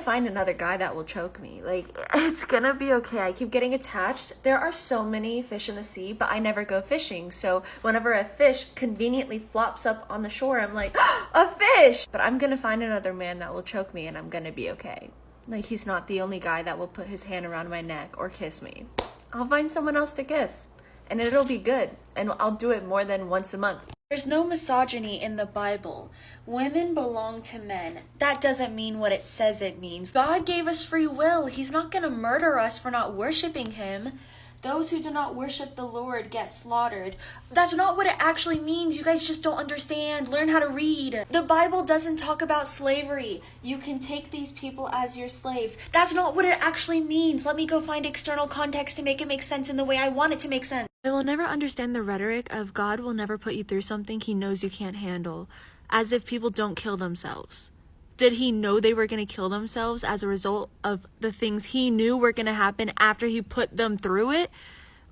find another guy that will choke me. Like, it's gonna be okay. I keep getting attached. There are so many fish in the sea, but I never go fishing. So whenever a fish conveniently flops up on the shore, I'm like, a fish! But I'm gonna find another man that will choke me and I'm gonna be okay. Like, he's not the only guy that will put his hand around my neck or kiss me. I'll find someone else to kiss. And it'll be good. And I'll do it more than once a month. There's no misogyny in the Bible. Women belong to men. That doesn't mean what it says it means. God gave us free will. He's not going to murder us for not worshiping him. Those who do not worship the Lord get slaughtered. That's not what it actually means. You guys just don't understand. Learn how to read. The Bible doesn't talk about slavery. You can take these people as your slaves. That's not what it actually means. Let me go find external context to make it make sense in the way I want it to make sense. I will never understand the rhetoric of God will never put you through something he knows you can't handle, as if people don't kill themselves. Did he know they were going to kill themselves as a result of the things he knew were going to happen after he put them through it?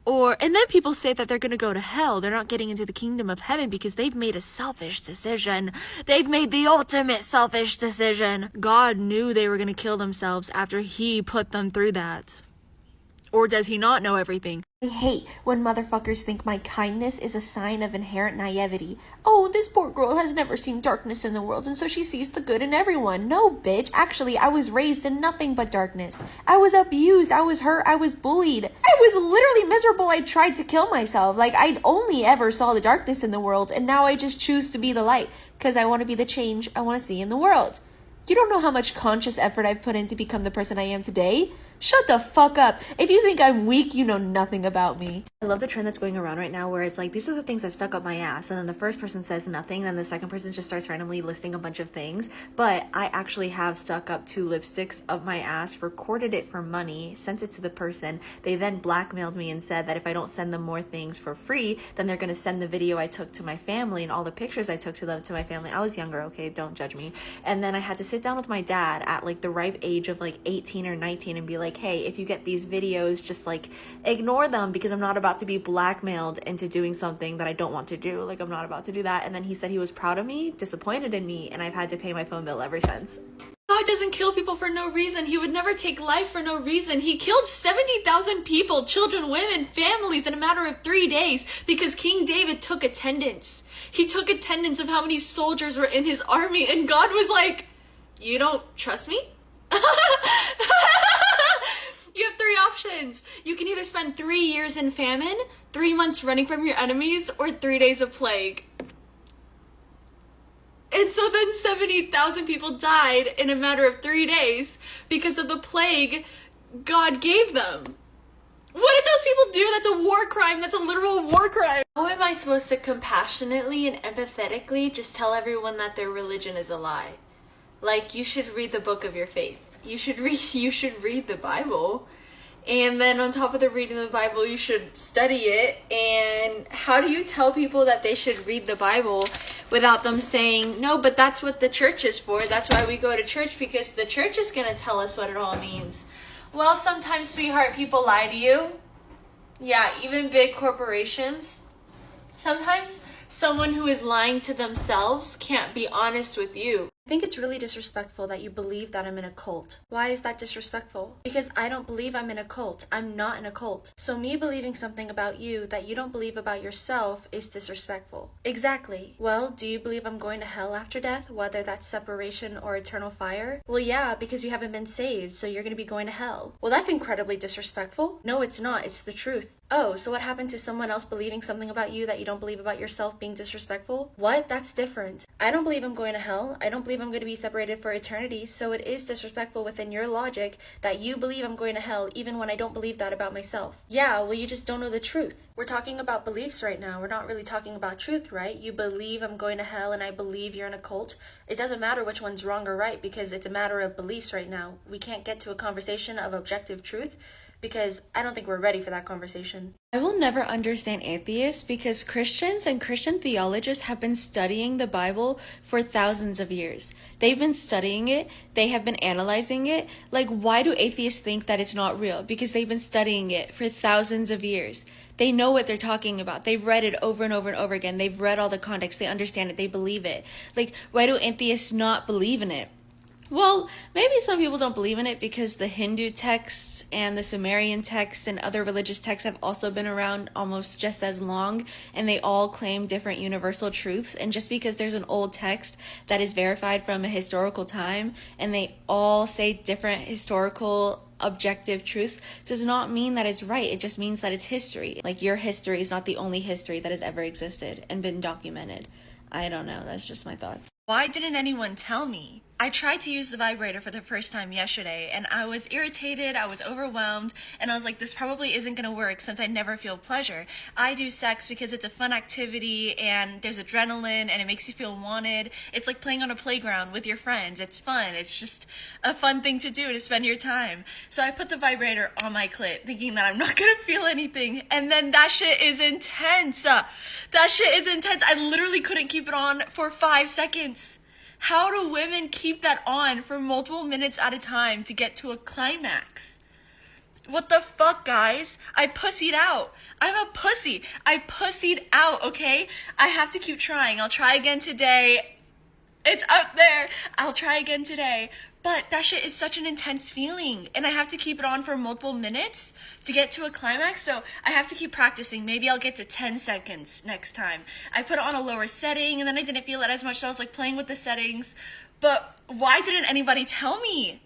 And then people say that they're going to go to hell. They're not getting into the kingdom of heaven because they've made a selfish decision. They've made the ultimate selfish decision. God knew they were going to kill themselves after he put them through that. Or does he not know everything? I hate when motherfuckers think my kindness is a sign of inherent naivety. Oh, this poor girl has never seen darkness in the world, and so she sees the good in everyone. No, bitch. Actually, I was raised in nothing but darkness. I was abused. I was hurt. I was bullied. I was literally miserable. I tried to kill myself. Like, I only ever saw the darkness in the world, and now I just choose to be the light because I want to be the change I want to see in the world. You don't know how much conscious effort I've put in to become the person I am today. Shut the fuck up. If you think I'm weak, you know nothing about me. I love the trend that's going around right now where it's like, these are the things I've stuck up my ass. And then the first person says nothing. Then the second person just starts randomly listing a bunch of things. But I actually have stuck up 2 lipsticks up my ass, recorded it for money, sent it to the person. They then blackmailed me and said that if I don't send them more things for free, then they're going to send the video I took to my family and all the pictures I took to my family. I was younger, okay? Don't judge me. And then I had to sit down with my dad at like the ripe age of like 18 or 19 and be like, hey, if you get these videos, just like ignore them because I'm not about to be blackmailed into doing something that I don't want to do. Like, I'm not about to do that. And then he said he was proud of me, disappointed in me, and I've had to pay my phone bill ever since. God doesn't kill people for no reason. He would never take life for no reason. He killed 70,000 people, children, women, families in a matter of 3 days because King David took attendance. He took attendance of how many soldiers were in his army, and God was like, you don't trust me? You have 3 options. You can either spend 3 years in famine, 3 months running from your enemies, or 3 days of plague. And so then 70,000 people died in a matter of 3 days because of the plague God gave them. What did those people do? That's a war crime. That's a literal war crime. How am I supposed to compassionately and empathetically just tell everyone that their religion is a lie? Like, you should read the book of your faith. You should read the Bible. And then on top of the reading of the Bible, you should study it. And how do you tell people that they should read the Bible without them saying, no, but that's what the church is for. That's why we go to church, because the church is going to tell us what it all means. Well, sometimes, sweetheart, people lie to you. Yeah, even big corporations. Sometimes someone who is lying to themselves can't be honest with you. I think it's really disrespectful that you believe that I'm in a cult. Why is that disrespectful? Because I don't believe I'm in a cult. I'm not in a cult. So me believing something about you that you don't believe about yourself is disrespectful. Exactly. Well, do you believe I'm going to hell after death, whether that's separation or eternal fire? Well, yeah, because you haven't been saved, so you're going to be going to hell. Well, that's incredibly disrespectful. No, it's not. It's the truth. Oh, so what happened to someone else believing something about you that you don't believe about yourself being disrespectful? What? That's different. I don't believe I'm going to hell. I don't believe I'm going to be separated for eternity, so it is disrespectful within your logic that you believe I'm going to hell even when I don't believe that about myself. Yeah, well, you just don't know the truth. We're talking about beliefs right now. We're not really talking about truth, right? You believe I'm going to hell and I believe you're in a cult. It doesn't matter which one's wrong or right because it's a matter of beliefs right now. We can't get to a conversation of objective truth because I don't think we're ready for that conversation. I will never understand atheists because Christians and Christian theologists have been studying the Bible for thousands of years. They've been studying it. They have been analyzing it. Like, why do atheists think that it's not real? Because they've been studying it for thousands of years. They know what they're talking about. They've read it over and over and over again. They've read all the context. They understand it. They believe it. Like, why do atheists not believe in it? Well, maybe some people don't believe in it because the Hindu texts and the Sumerian texts and other religious texts have also been around almost just as long, and they all claim different universal truths. And just because there's an old text that is verified from a historical time and they all say different historical objective truth does not mean that it's right. It just means that it's history. Like, your history is not the only history that has ever existed and been documented. I don't know. That's just my thoughts. Why didn't anyone tell me? I tried to use the vibrator for the first time yesterday, and I was irritated, I was overwhelmed, and I was like, this probably isn't going to work since I never feel pleasure. I do sex because it's a fun activity, and there's adrenaline, and it makes you feel wanted. It's like playing on a playground with your friends. It's fun. It's just a fun thing to do to spend your time. So I put the vibrator on my clit, thinking that I'm not going to feel anything, and then that shit is intense. That shit is intense. I literally couldn't keep it on for 5 seconds. How do women keep that on for multiple minutes at a time to get to a climax? What the fuck, guys? I pussied out. I'm a pussy. I pussied out, okay? I have to keep trying. I'll try again today. It's up there. I'll try again today. But that shit is such an intense feeling, and I have to keep it on for multiple minutes to get to a climax, so I have to keep practicing. Maybe I'll get to 10 seconds next time. I put it on a lower setting, and then I didn't feel it as much, so I was like playing with the settings. But why didn't anybody tell me?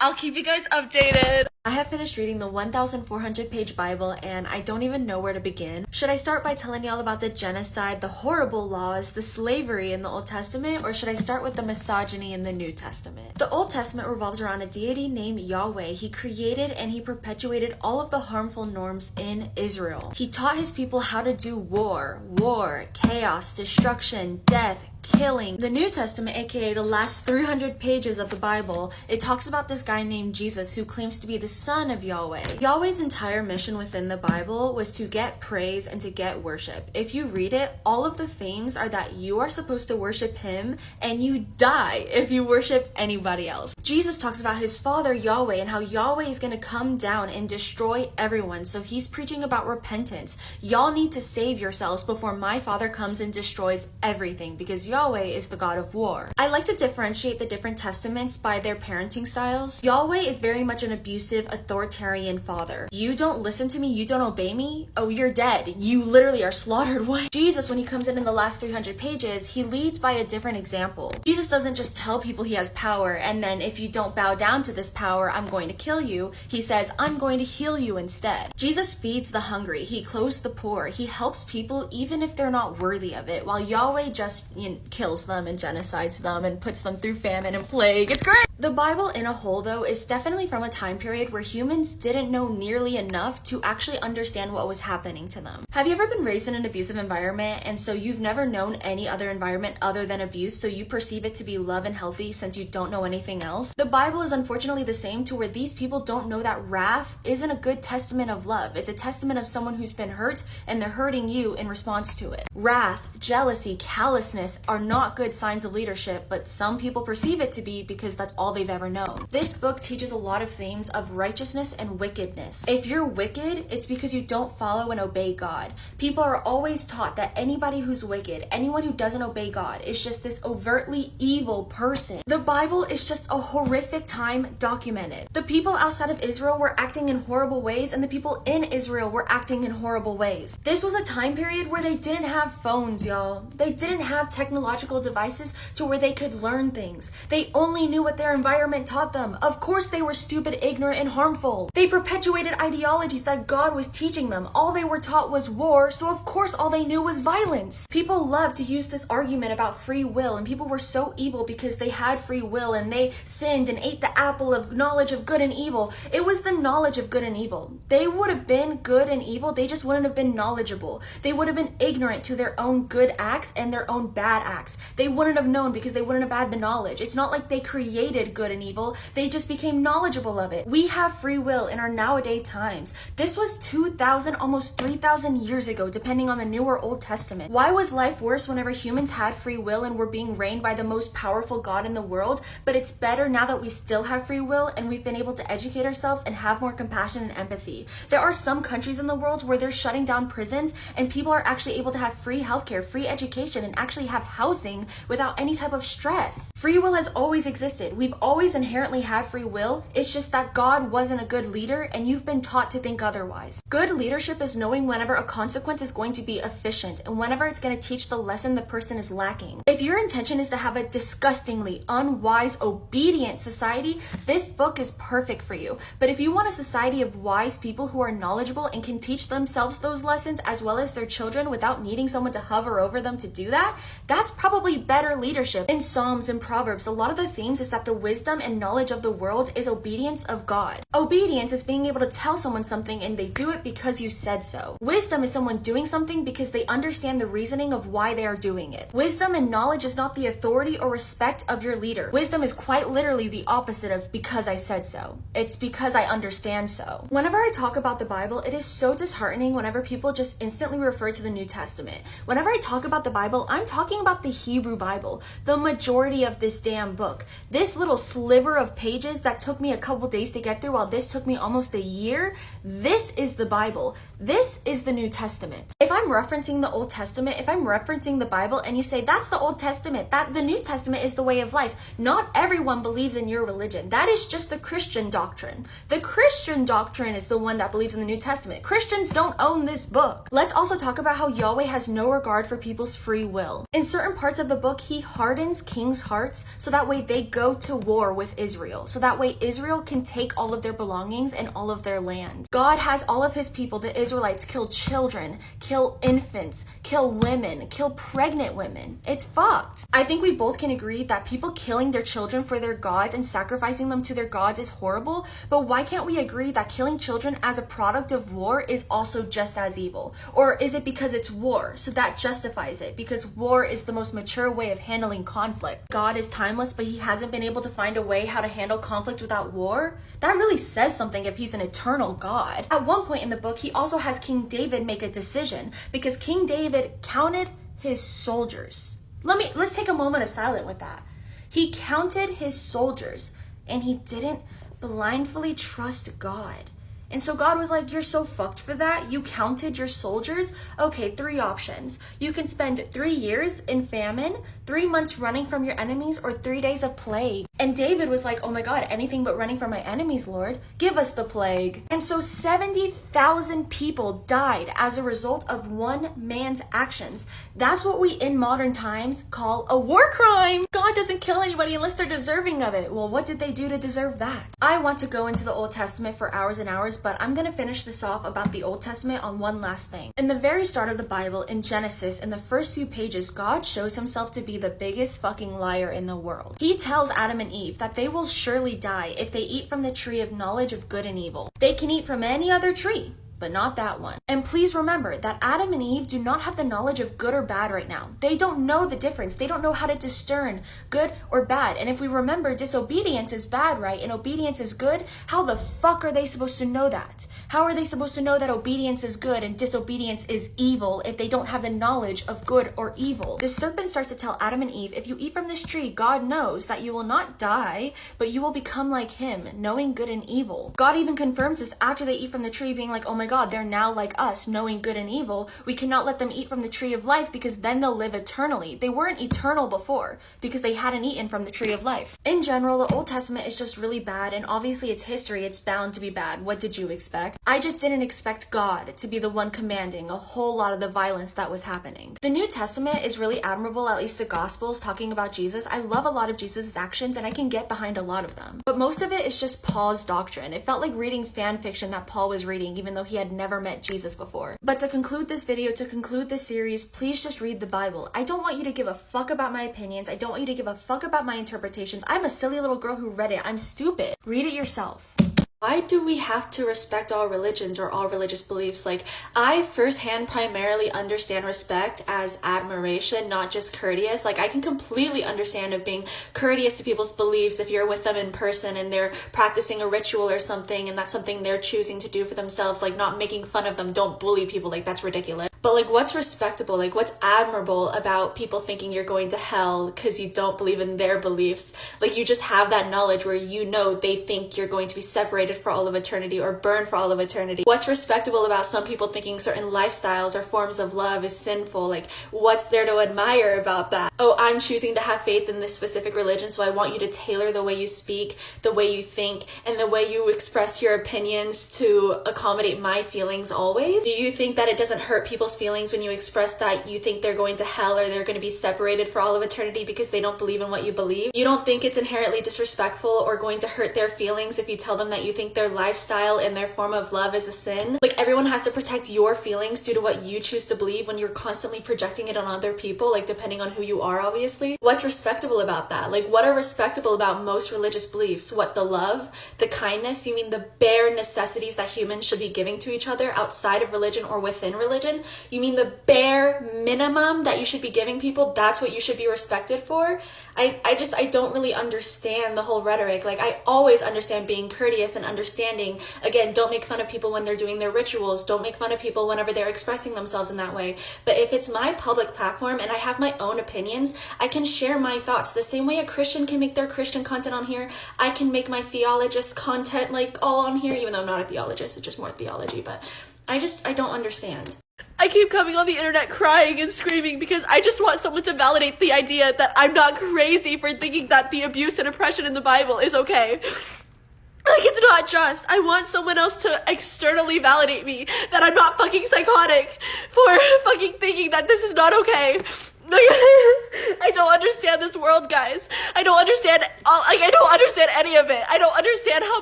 I'll keep you guys updated. I have finished reading the 1,400 page Bible and I don't even know where to begin. Should I start by telling y'all about the genocide, the horrible laws, the slavery in the Old Testament, or should I start with the misogyny in the New Testament? The Old Testament revolves around a deity named Yahweh. He created and he perpetuated all of the harmful norms in Israel. He taught his people how to do war, chaos, destruction, death, killing. The New Testament, aka the last 300 pages of the Bible, it talks about this guy named Jesus who claims to be the son of Yahweh. Yahweh's entire mission within the Bible was to get praise and to get worship. If you read it, all of the themes are that you are supposed to worship him and you die if you worship anybody else. Jesus talks about his father Yahweh and how Yahweh is going to come down and destroy everyone. So he's preaching about repentance. Y'all need to save yourselves before my father comes and destroys everything, because Yahweh is the God of war. I like to differentiate the different testaments by their parenting styles. Yahweh is very much an abusive, authoritarian father. You don't listen to me, you don't obey me, oh, you're dead. You literally are slaughtered. What? Jesus, when he comes in the last 300 pages, he leads by a different example. Jesus doesn't just tell people he has power and then if you don't bow down to this power, I'm going to kill you. He says, I'm going to heal you instead. Jesus feeds the hungry. He clothes the poor. He helps people even if they're not worthy of it, while Yahweh just kills them and genocides them and puts them through famine and plague. It's great. The Bible in a whole, though, is definitely from a time period where humans didn't know nearly enough to actually understand what was happening to them. Have you ever been raised in an abusive environment and so you've never known any other environment other than abuse, so you perceive it to be love and healthy since you don't know anything else? The Bible is unfortunately the same, to where these people don't know that wrath isn't a good testament of love. It's a testament of someone who's been hurt and they're hurting you in response to it. Wrath, jealousy, callousness are not good signs of leadership, but some people perceive it to be because that's all they've ever known. This book teaches a lot of themes of righteousness and wickedness. If you're wicked, it's because you don't follow and obey God. People are always taught that anybody who's wicked, anyone who doesn't obey God, is just this overtly evil person. The Bible is just a horrific time documented. The people outside of Israel were acting in horrible ways, and the people in Israel were acting in horrible ways. This was a time period where they didn't have phones, y'all. They didn't have technological devices to where they could learn things. They only knew what their environment taught them. Of course they were stupid, ignorant, and harmful. They perpetuated ideologies that God was teaching them. All they were taught was war, so of course all they knew was violence. People love to use this argument about free will, and people were so evil because they had free will and they sinned and ate the apple of knowledge of good and evil. It was the knowledge of good and evil. They would have been good and evil, they just wouldn't have been knowledgeable. They would have been ignorant to their own good acts and their own bad acts. They wouldn't have known because they wouldn't have had the knowledge. It's not like they created good and evil, they just became knowledgeable of it. We have free will in our nowadays times. This was 2,000, almost 3,000 years ago, depending on the New or Old Testament. Why was life worse whenever humans had free will and were being reigned by the most powerful God in the world? But it's better now that we still have free will and we've been able to educate ourselves and have more compassion and empathy. There are some countries in the world where they're shutting down prisons and people are actually able to have free healthcare, free education, and actually have housing without any type of stress. Free will has always existed. We've We've always inherently had free will. It's just that God wasn't a good leader and you've been taught to think otherwise. Good leadership is knowing whenever a consequence is going to be efficient and whenever it's going to teach the lesson the person is lacking. If your intention is to have a disgustingly unwise, obedient society, this book is perfect for you. But if you want a society of wise people who are knowledgeable and can teach themselves those lessons as well as their children without needing someone to hover over them to do that, that's probably better leadership. In Psalms and Proverbs, a lot of the themes is that the wisdom and knowledge of the world is obedience of God. Obedience is being able to tell someone something and they do it because you said so. Wisdom is someone doing something because they understand the reasoning of why they are doing it. Wisdom and knowledge is not the authority or respect of your leader. Wisdom is quite literally the opposite of because I said so. It's because I understand so. Whenever I talk about the Bible, it is so disheartening whenever people just instantly refer to the New Testament. Whenever I talk about the Bible, I'm talking about the Hebrew Bible, the majority of this damn book. This little sliver of pages that took me a couple days to get through while this took me almost a year, this is the Bible. This is the New Testament. If I'm referencing the Old Testament, if I'm referencing the Bible and you say that's the Old Testament, that the New Testament is the way of life, not everyone believes in your religion. That is just the Christian doctrine. The Christian doctrine is the one that believes in the New Testament. Christians don't own this book. Let's also talk about how Yahweh has no regard for people's free will. In certain parts of the book, he hardens kings' hearts so that way they go to war with Israel. So that way Israel can take all of their belongings and all of their land. God has all of his people, the Israelites, kill children, kill infants, kill women, kill pregnant women. It's fucked. I think we both can agree that people killing their children for their gods and sacrificing them to their gods is horrible, but why can't we agree that killing children as a product of war is also just as evil? Or is it because it's war, so that justifies it? Because war is the most mature way of handling conflict. God is timeless, but he hasn't been able to find a way how to handle conflict without war? That really says something if he's an eternal God. At one point in the book, he also has King David make a decision because King David counted his soldiers. Let's take a moment of silence with that. He counted his soldiers and he didn't blindly trust God. And so God was like, you're so fucked for that. You counted your soldiers. Okay, 3 options. You can spend 3 years in famine, 3 months running from your enemies, or 3 days of plague. And David was like, oh my God, anything but running from my enemies, Lord. Give us the plague. And so 70,000 people died as a result of one man's actions. That's what we in modern times call a war crime. God doesn't kill anybody unless they're deserving of it. Well, what did they do to deserve that? I want to go into the Old Testament for hours and hours, but I'm going to finish this off about the Old Testament on one last thing. In the very start of the Bible, in Genesis, in the first few pages, God shows himself to be the biggest fucking liar in the world. He tells Adam and Eve that they will surely die if they eat from the tree of knowledge of good and evil. They can eat from any other tree, but not that one. And please remember that Adam and Eve do not have the knowledge of good or bad right now. They don't know the difference. They don't know how to discern good or bad. And if we remember, disobedience is bad, right? And obedience is good. How the fuck are they supposed to know that? How are they supposed to know that obedience is good and disobedience is evil if they don't have the knowledge of good or evil? The serpent starts to tell Adam and Eve, if you eat from this tree, God knows that you will not die, but you will become like him, knowing good and evil. God even confirms this after they eat from the tree, being like, oh my God, they're now like us, knowing good and evil. We cannot let them eat from the tree of life because then they'll live eternally. They weren't eternal before because they hadn't eaten from the tree of life. In general, the Old Testament is just really bad, and obviously it's history. It's bound to be bad. What did you expect? I just didn't expect God to be the one commanding a whole lot of the violence that was happening. The New Testament is really admirable, at least the Gospels talking about Jesus. I love a lot of Jesus' actions and I can get behind a lot of them. But most of it is just Paul's doctrine. It felt like reading fan fiction that Paul was reading even though he had never met Jesus before. But to conclude this video, to conclude this series, please just read the Bible. I don't want you to give a fuck about my opinions. I don't want you to give a fuck about my interpretations. I'm a silly little girl who read it. I'm stupid. Read it yourself. Why do we have to respect all religions or all religious beliefs? Like, I firsthand primarily understand respect as admiration, not just courteous. Like, I can completely understand of being courteous to people's beliefs if you're with them in person and they're practicing a ritual or something and that's something they're choosing to do for themselves, like not making fun of them. Don't bully people, like that's ridiculous. But like, what's respectable? Like, what's admirable about people thinking you're going to hell because you don't believe in their beliefs? Like, you just have that knowledge where you know they think you're going to be separated for all of eternity or burned for all of eternity. What's respectable about some people thinking certain lifestyles or forms of love is sinful? Like, what's there to admire about that? Oh, I'm choosing to have faith in this specific religion, so I want you to tailor the way you speak, the way you think, and the way you express your opinions to accommodate my feelings always? Do you think that it doesn't hurt people's feelings when you express that you think they're going to hell or they're going to be separated for all of eternity because they don't believe in what you believe? You don't think it's inherently disrespectful or going to hurt their feelings if you tell them that you think their lifestyle and their form of love is a sin? Like, everyone has to protect your feelings due to what you choose to believe when you're constantly projecting it on other people, like depending on who you are, obviously. What's respectable about that? Like, what are respectable about most religious beliefs? What, the love, the kindness? You mean the bare necessities that humans should be giving to each other outside of religion or within religion? You mean the bare minimum that you should be giving people? That's what you should be respected for? I don't really understand the whole rhetoric. Like, I always understand being courteous and understanding. Again, don't make fun of people when they're doing their rituals. Don't make fun of people whenever they're expressing themselves in that way. But if it's my public platform and I have my own opinions, I can share my thoughts. The same way a Christian can make their Christian content on here, I can make my theologist content like all on here, even though I'm not a theologist, it's just more theology. But I don't understand. I keep coming on the internet crying and screaming because I just want someone to validate the idea that I'm not crazy for thinking that the abuse and oppression in the Bible is okay. Like, it's not just. I want someone else to externally validate me that I'm not fucking psychotic for fucking thinking that this is not okay. I don't understand this world, guys. I don't understand any of it. I don't understand how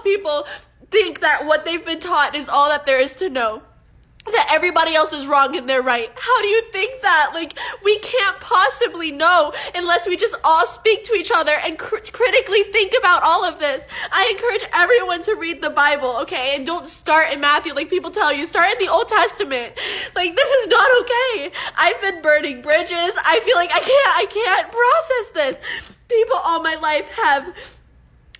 people think that what they've been taught is all that there is to know. That everybody else is wrong and they're right. How do you think that? Like, we can't possibly know unless we just all speak to each other and critically think about all of this. I encourage everyone to read the Bible, okay? And don't start in Matthew like people tell you. Start in the Old Testament. Like, this is not okay. I've been burning bridges. I feel like I can't process this. People all my life have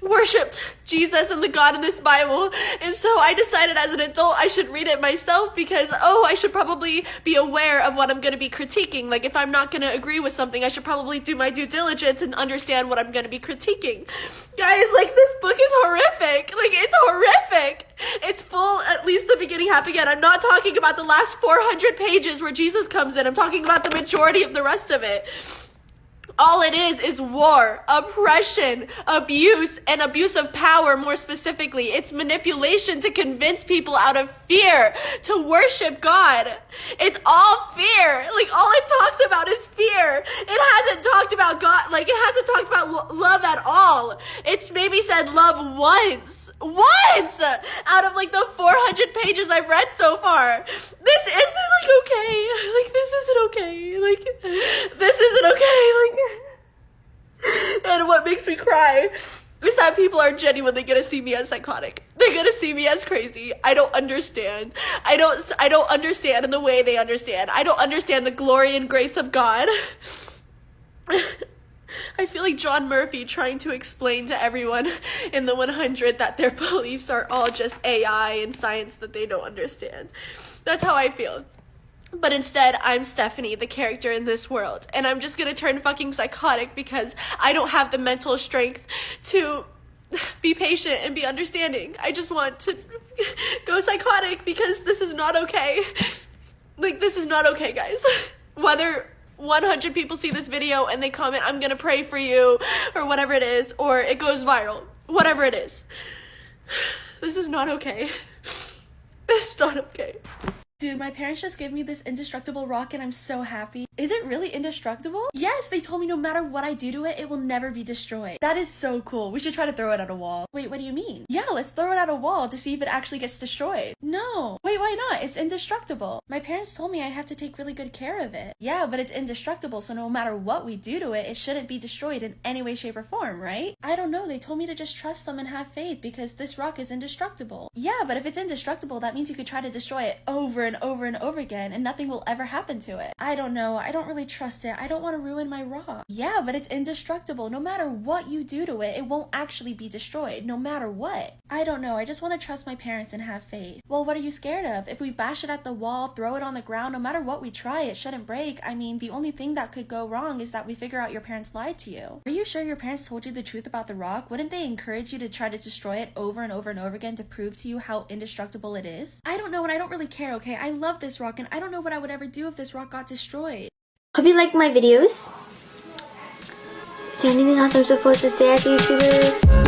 worshipped Jesus and the God in this Bible, and so I decided as an adult I should read it myself because I should probably be aware of what I'm going to be critiquing. Like, if I'm not going to agree with something, I should probably do my due diligence and understand what I'm going to be critiquing. Guys, like, this book is horrific. Like, it's horrific. It's full, at least the beginning half again. I'm not talking about the last 400 pages where Jesus comes in. I'm talking about the majority of the rest of it. All it is war, oppression, abuse, and abuse of power more specifically. It's manipulation to convince people out of fear to worship God. It's all fear. Like, all it talks about is fear. It hasn't talked about God, like, it hasn't talked about love at all. It's maybe said love once out of like the 400 pages I've read so far. This isn't like okay. Like, this isn't okay. Like, this isn't okay. Like, and what makes me cry is that people are genuinely gonna see me as psychotic. They're gonna see me as crazy. I don't understand. I don't understand in the way they understand. I don't understand the glory and grace of God. I feel like John Murphy trying to explain to everyone in the 100 that their beliefs are all just AI and science that they don't understand. That's how I feel. But instead, I'm Stephanie, the character in this world, and I'm just gonna turn fucking psychotic because I don't have the mental strength to be patient and be understanding. I just want to go psychotic because this is not okay. Like, this is not okay, guys. Whether 100 people see this video and they comment, I'm gonna pray for you, or whatever it is, or it goes viral, whatever it is. This is not okay. It's not okay. Dude, my parents just gave me this indestructible rock and I'm so happy. Is it really indestructible? Yes, they told me no matter what I do to it, it will never be destroyed. That is so cool. We should try to throw it at a wall. Wait, what do you mean? Yeah, let's throw it at a wall to see if it actually gets destroyed. No. Wait, why not? It's indestructible. My parents told me I have to take really good care of it. Yeah, but it's indestructible, so no matter what we do to it, it shouldn't be destroyed in any way, shape, or form, right? I don't know. They told me to just trust them and have faith because this rock is indestructible. Yeah, but if it's indestructible, that means you could try to destroy it over and over and over again and nothing will ever happen to it. I don't know. I don't really trust it. I don't want to ruin my rock. Yeah, but it's indestructible. No matter what you do to it, it won't actually be destroyed, no matter what. I don't know. I just want to trust my parents and have faith. Well, Well, what are you scared of? If we bash it at the wall, throw it on the ground, no matter what we try, it shouldn't break. I mean, the only thing that could go wrong is that we figure out your parents lied to you. Are you sure your parents told you the truth about the rock? Wouldn't they encourage you to try to destroy it over and over and over again to prove to you how indestructible it is? I don't know, and I don't really care, okay? I love this rock, and I don't know what I would ever do if this rock got destroyed. Hope you like my videos. Is there anything else I'm supposed to say as a YouTuber?